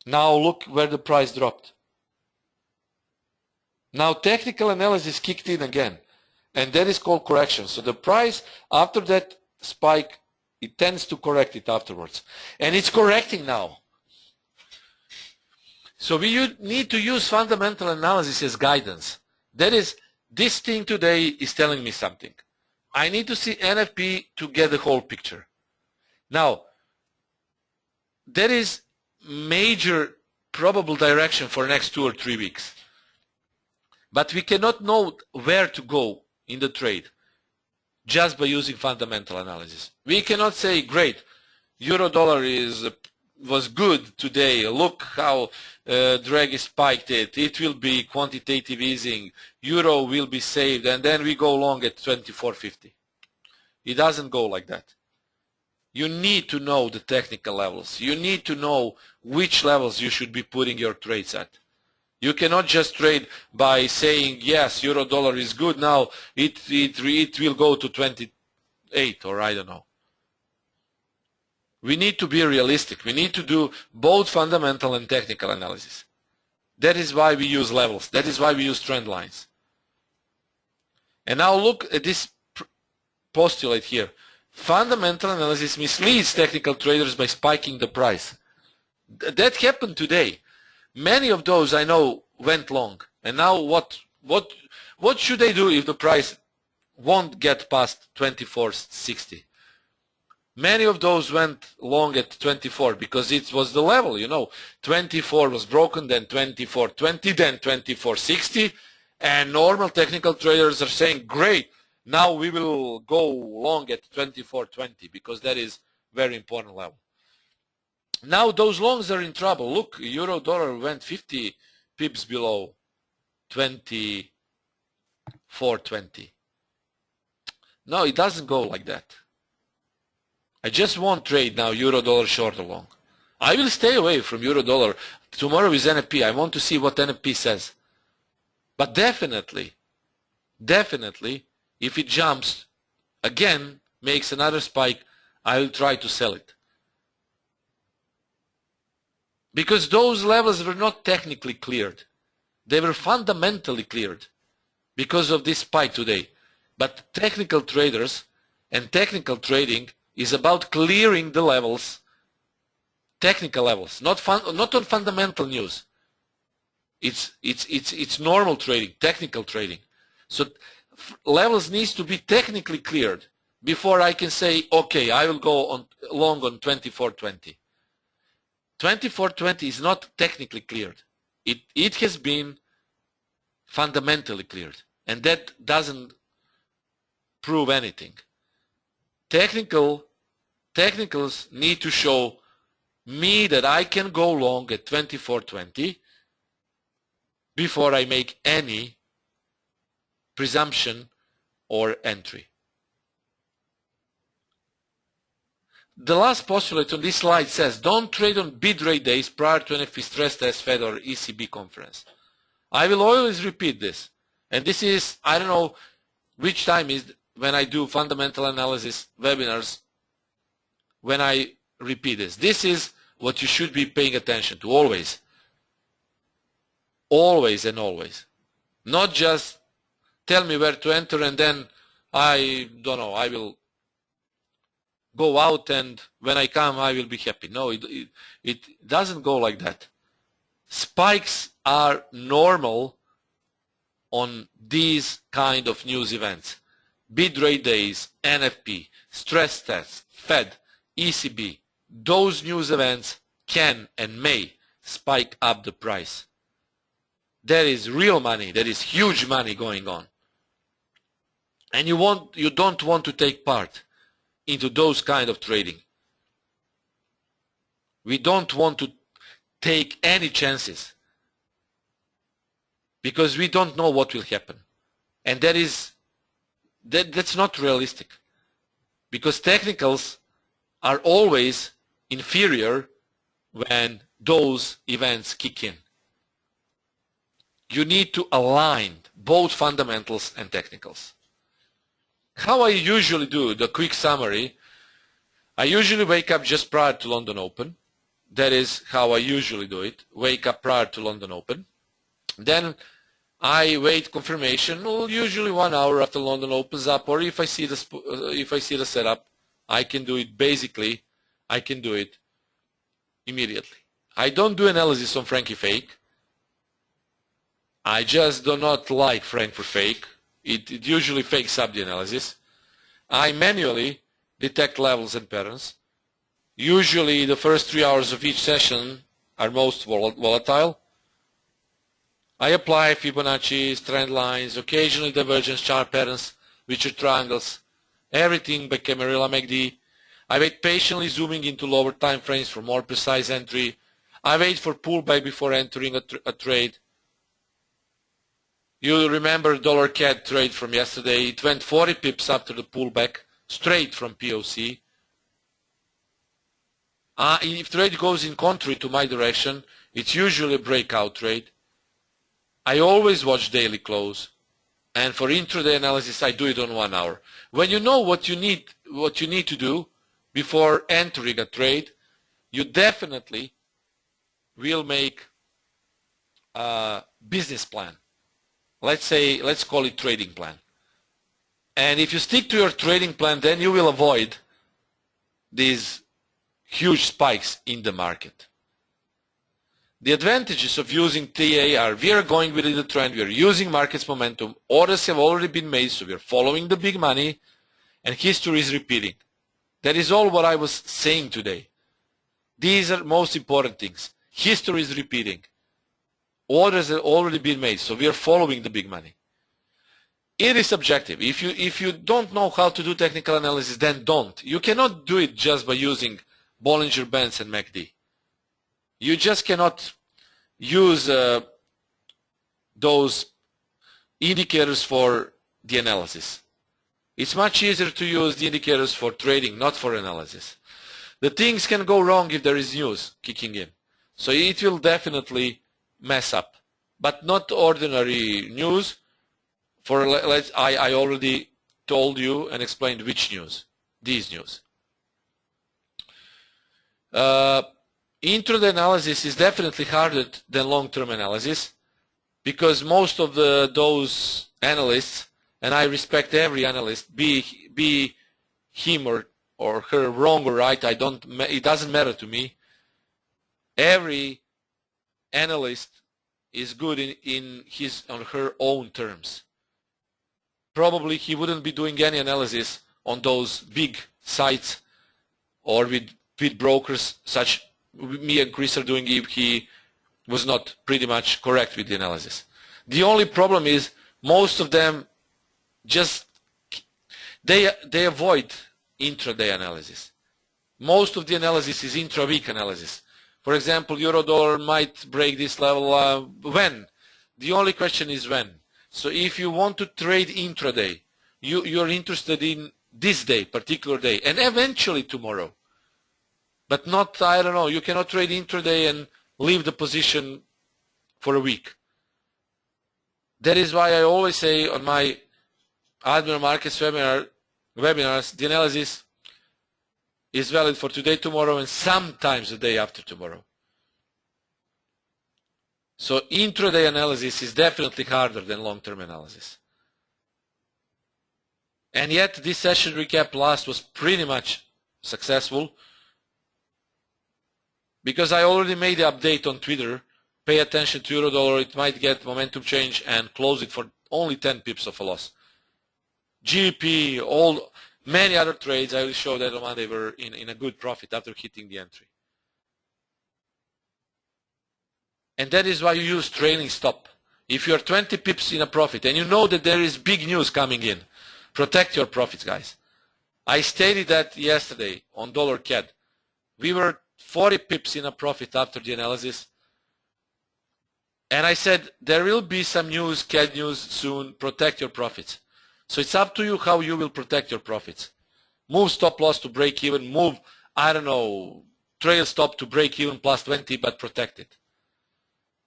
Now look where the price dropped. Now technical analysis kicked in again, and that is called correction. So the price after that spike, it tends to correct it afterwards, and it's correcting now. So we need to use fundamental analysis as guidance. That is, this thing today is telling me something. I need to see NFP to get the whole picture. Now, there is major probable direction for next 2 or 3 weeks. But we cannot know where to go in the trade just by using fundamental analysis. We cannot say, great, euro dollar was good today. Look how Draghi spiked it. It will be quantitative easing. Euro will be saved, and then we go long at 24.50. It doesn't go like that. You need to know the technical levels. You need to know which levels you should be putting your trades at. You cannot just trade by saying, yes, euro dollar is good now, it will go to 28, or I don't know. We need to be realistic. We need to do both fundamental and technical analysis. That is why we use levels. That is why we use trend lines. And now look at this postulate here. Fundamental analysis misleads technical traders by spiking the price. That happened today. Many of those I know went long. And now what should they do if the price won't get past 24.60? Many of those went long at 24 because it was the level, you know. 24 was broken, then 24.20, then 24.60, and normal technical traders are saying, great, now we will go long at 24.20 because that is very important level. Now those longs are in trouble. Look, euro dollar went 50 pips below 24.20. No, it doesn't go like that. I just won't trade now euro dollar short or long. I will stay away from euro dollar. Tomorrow is NFP. I want to see what NFP says. But definitely, if it jumps again, makes another spike, I will try to sell it. Because those levels were not technically cleared. They were fundamentally cleared because of this spike today. But technical traders and technical trading is about clearing the levels, technical levels, not on fundamental news. It's normal trading, technical trading. So levels needs to be technically cleared before I can say, okay, I will go on long on 24.20. 24.20 is not technically cleared. It has been fundamentally cleared, and that doesn't prove anything. Technicals need to show me that I can go long at 24.20 before I make any presumption or entry. The last postulate on this slide says, don't trade on bid rate days prior to NFP stress test, Fed or ECB conference. I will always repeat this. And this is, I don't know which time is when I do fundamental analysis webinars, when I repeat this. This is what you should be paying attention to always. always and always. Not just tell me where to enter and then I don't know, I will go out and when I come I will be happy. No, it doesn't go like that. Spikes are normal on these kind of news events. Bid rate days, NFP, stress tests, Fed, ECB. Those news events can and may spike up the price. There is real money, there is huge money going on. And you don't want to take part into those kind of trading. We don't want to take any chances because we don't know what will happen. And that's not realistic because technicals are always inferior when those events kick in. You need to align both fundamentals and technicals. How I usually do the quick summary, I usually wake up just prior to London Open. That is how I usually do it. Wake up prior to London Open. Then I wait confirmation, usually 1 hour after London opens up, or if I see the setup, I can do it basically. I can do it immediately. I don't do analysis on Frankie Fake. I just do not like Frankfurt Fake. It usually fakes up the analysis. I manually detect levels and patterns. Usually the first 3 hours of each session are most volatile. I apply Fibonacci, trend lines, occasionally divergence chart patterns, which are triangles, everything by Camarilla MACD. I wait patiently zooming into lower time frames for more precise entry. I wait for pullback before entering a trade. You remember dollar CAD trade from yesterday. It went 40 pips after the pullback, straight from POC. If trade goes in contrary to my direction, it's usually a breakout trade. I always watch daily close. And for intraday analysis, I do it on 1 hour. When you know what you need to do before entering a trade, you definitely will make a business plan. Let's call it trading plan. And if you stick to your trading plan, then you will avoid these huge spikes in the market. The advantages of using TA are we are going within the trend, we are using market's momentum, orders have already been made, so we are following the big money, and history is repeating. That is all what I was saying today. These are most important things. History is repeating. Orders have already been made, so we are following the big money. It is subjective. If you don't know how to do technical analysis, then don't. You cannot do it just by using Bollinger Bands and MACD. You just cannot use those indicators for the analysis. It's much easier to use the indicators for trading, not for analysis. The things can go wrong if there is news kicking in. So it will definitely mess up, but not ordinary news. I already told you and explained which news. These news. Intraday analysis is definitely harder than long-term analysis because most of those analysts, and I respect every analyst, be him or her wrong or right, it doesn't matter to me. Every analyst is good in his or her own terms. Probably he wouldn't be doing any analysis on those big sites or with brokers such me and Chris are doing if he was not pretty much correct with the analysis. The only problem is most of them just they avoid intraday analysis. Most of the analysis is intra-week analysis. For example, euro-dollar might break this level when? The only question is when. So if you want to trade intraday, you're interested in this day, particular day, and eventually tomorrow. But not, I don't know, you cannot trade intraday and leave the position for a week. That is why I always say on my Admiral Markets webinars, the analysis is valid for today, tomorrow, and sometimes the day after tomorrow. So intraday analysis is definitely harder than long-term analysis. And yet this session recap last was pretty much successful because I already made the update on Twitter. Pay attention to euro dollar, it might get momentum change and close it for only 10 pips of a loss. GBP, many other trades I will show that on Monday were in a good profit after hitting the entry. And that is why you use trailing stop. If you are 20 pips in a profit and you know that there is big news coming in, protect your profits, guys. I stated that yesterday on dollar CAD. We were 40 pips in a profit after the analysis. And I said, there will be some news, CAD news soon, protect your profits. So it's up to you how you will protect your profits. Move stop loss to break even, move, I don't know, trail stop to break even plus 20, but protect it.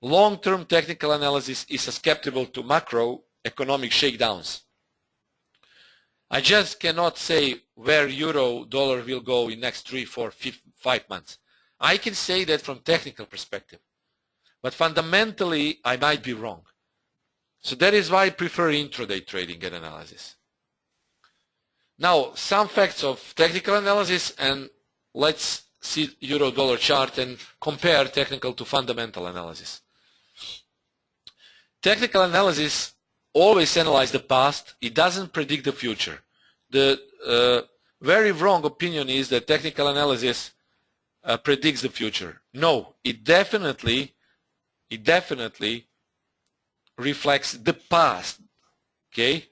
Long-term technical analysis is susceptible to macroeconomic shakedowns. I just cannot say where euro dollar will go in next 3, 4, 5 months. I can say that from technical perspective, but fundamentally I might be wrong. So that is why I prefer intraday trading and analysis. Now some facts of technical analysis, and let's see euro dollar chart and compare technical to fundamental analysis. Technical analysis always analyzes the past. It doesn't predict the future. The very wrong opinion is that technical analysis predicts the future. No, it definitely reflects the past. Okay?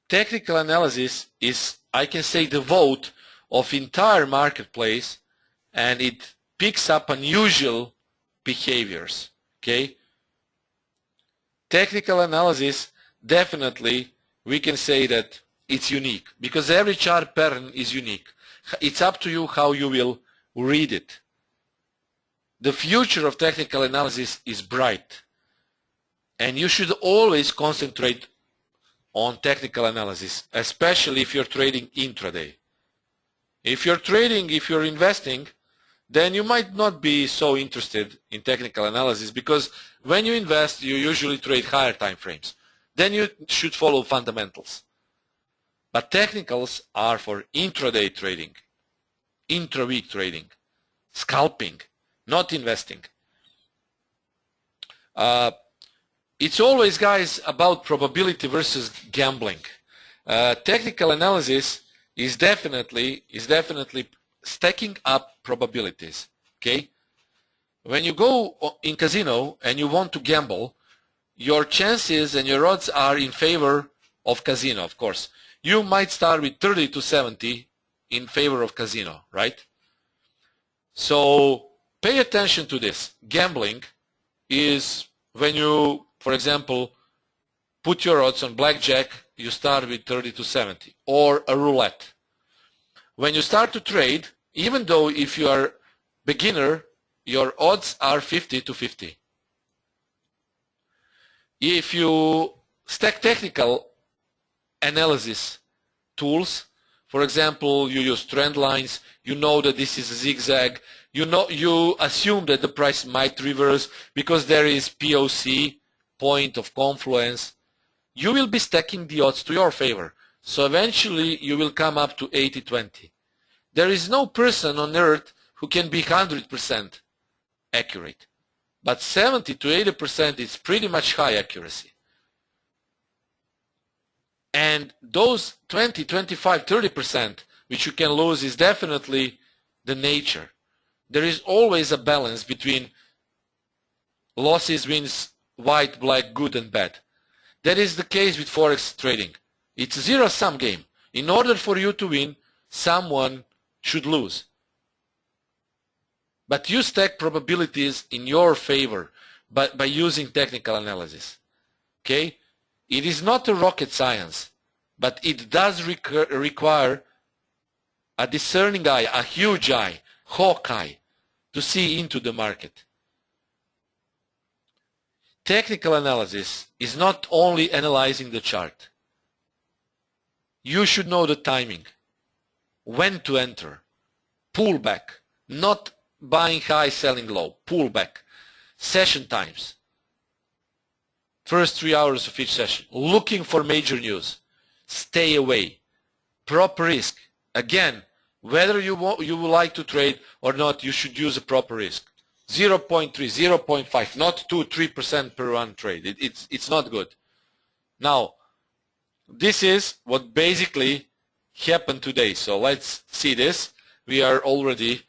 Technical analysis is, I can say, the vote of entire marketplace, and it picks up unusual behaviors. Okay? Technical analysis, definitely we can say that it's unique because every chart pattern is unique. It's up to you how you will read it. The future of technical analysis is bright, and you should always concentrate on technical analysis, especially if you're trading intraday. If you're investing, then you might not be so interested in technical analysis because when you invest, you usually trade higher time frames. Then you should follow fundamentals. But technicals are for intraday trading, intra-week trading, scalping, not investing. It's always, guys, about probability versus gambling. Technical analysis is definitely stacking up probabilities. Okay? When you go in casino and you want to gamble, your chances and your odds are in favor of casino, of course. You might start with 30 to 70 in favor of casino, right? So pay attention to this. Gambling is when you, for example, put your odds on blackjack, you start with 30 to 70, or a roulette. When you start to trade, even though if you are beginner, your odds are 50 to 50. If you stack technical analysis tools, for example, you use trend lines, you know that this is a zigzag, you assume that the price might reverse because there is POC, point of confluence, you will be stacking the odds to your favor. So eventually you will come up to 80-20. There is no person on earth who can be 100% accurate. But 70 to 80% is pretty much high accuracy. And those 20, 25, 30% which you can lose is definitely the nature. There is always a balance between losses, wins, white, black, good and bad. That is the case with Forex trading. It's a zero-sum game. In order for you to win, someone should lose. But you stack probabilities in your favor by using technical analysis. Okay? It is not a rocket science, but it does require a discerning eye, a huge eye, hawk eye, to see into the market. Technical analysis is not only analyzing the chart. You should know the timing, when to enter, pull back, not buying high, selling low, pull back. Session times. First 3 hours of each session. Looking for major news. Stay away. Proper risk. Again, whether you would like to trade or not, you should use a proper risk. 0.3, 0.5, not 2-3% per one trade. It's not good. Now, this is what basically happened today. So let's see this. We are already,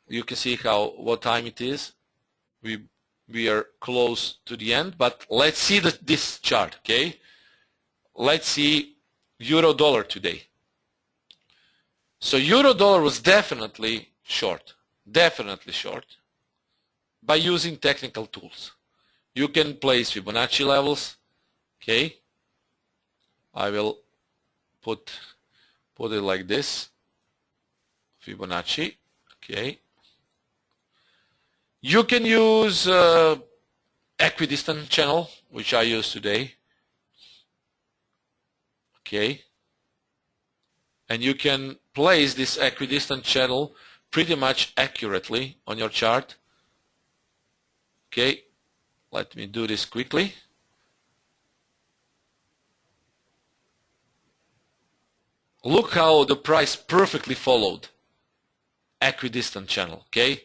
you can see what time it is. We are close to the end, but let's see this chart, okay? Let's see euro dollar today. So euro dollar was definitely short by using technical tools. You can place Fibonacci levels, okay? I will put it like this, Fibonacci, okay? You can use equidistant channel, which I use today, okay? And you can place this equidistant channel pretty much accurately on your chart. Okay, let me do this quickly. Look how the price perfectly followed equidistant channel, okay?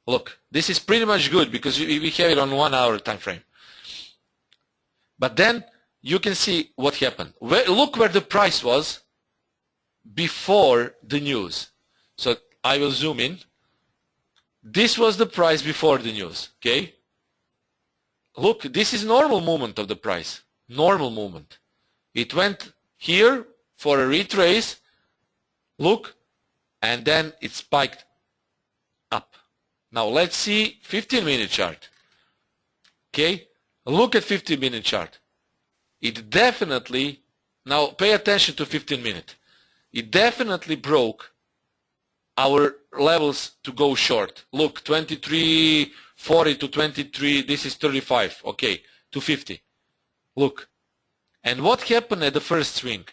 Look, this is pretty much good because we have it on 1 hour time frame. But then you can see what happened. Look where the price was before the news. So I will zoom in. This was the price before the news, okay? Look, this is normal movement of the price. Normal movement. It went here for a retrace. Look, and then it spiked up. Now let's see 15-minute chart. Okay? Look at 15-minute chart. It definitely, now pay attention to 15-minute. It definitely broke our levels to go short. Look, 23.40 to 23, this is 35, okay, to 50. Look. And what happened at the first swing?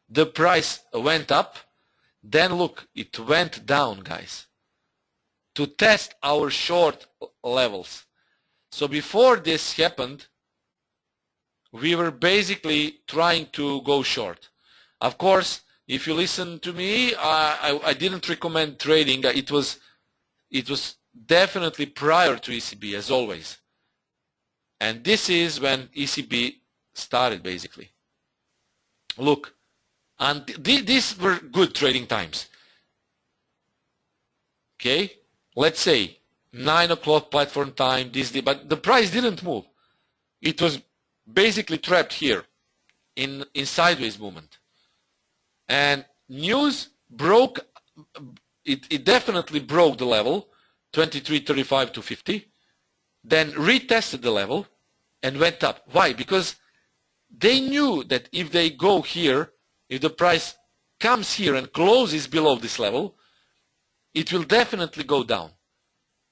The price went up, then look, it went down, guys, to test our short levels. So before this happened, we were basically trying to go short. Of course, if you listen to me, I didn't recommend trading. It was definitely prior to ECB, as always. And this is when ECB started, basically. Look, and these were good trading times. Okay, let's say 9 o'clock platform time, but the price didn't move. It was basically trapped here in sideways movement. And news broke, it definitely broke the level, 23.35 to 50, then retested the level and went up. Why? Because they knew that if they go here, if the price comes here and closes below this level, it will definitely go down.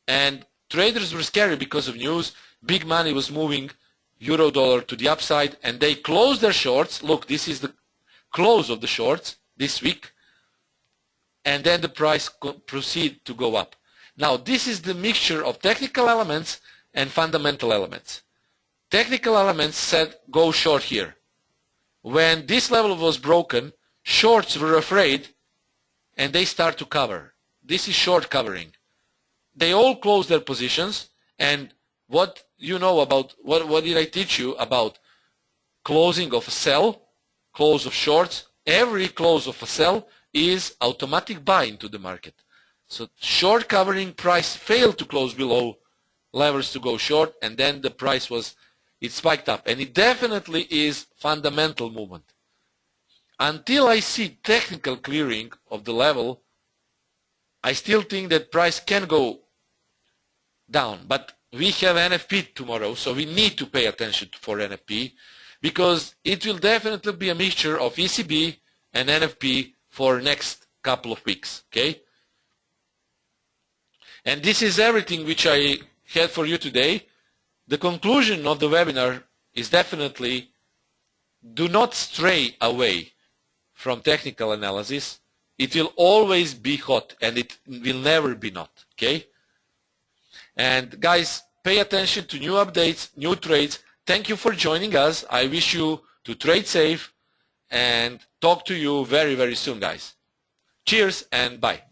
And traders were scared because of news. Big money was moving euro dollar to the upside, and they closed their shorts. Look, this is the close of the shorts this week, and then the price proceed to go up. Now this is the mixture of technical elements and fundamental elements. Technical elements said go short here. When this level was broken, shorts were afraid and they start to cover. This is short covering. They all close their positions, and what you know about, what did I teach you about closing of a sell, close of shorts? Every close of a sell is automatic buy into the market. So short covering, price failed to close below levels to go short, and then the price it spiked up. And it definitely is fundamental movement. Until I see technical clearing of the level, I still think that price can go down. But we have NFP tomorrow, so we need to pay attention for NFP, because it will definitely be a mixture of ECB and NFP for next couple of weeks, okay? And this is everything which I had for you today. The conclusion of the webinar is definitely do not stray away from technical analysis. It will always be hot and it will never be not, okay? And guys, pay attention to new updates, new trades. Thank you for joining us. I wish you to trade safe and talk to you very, very soon, guys. Cheers and bye.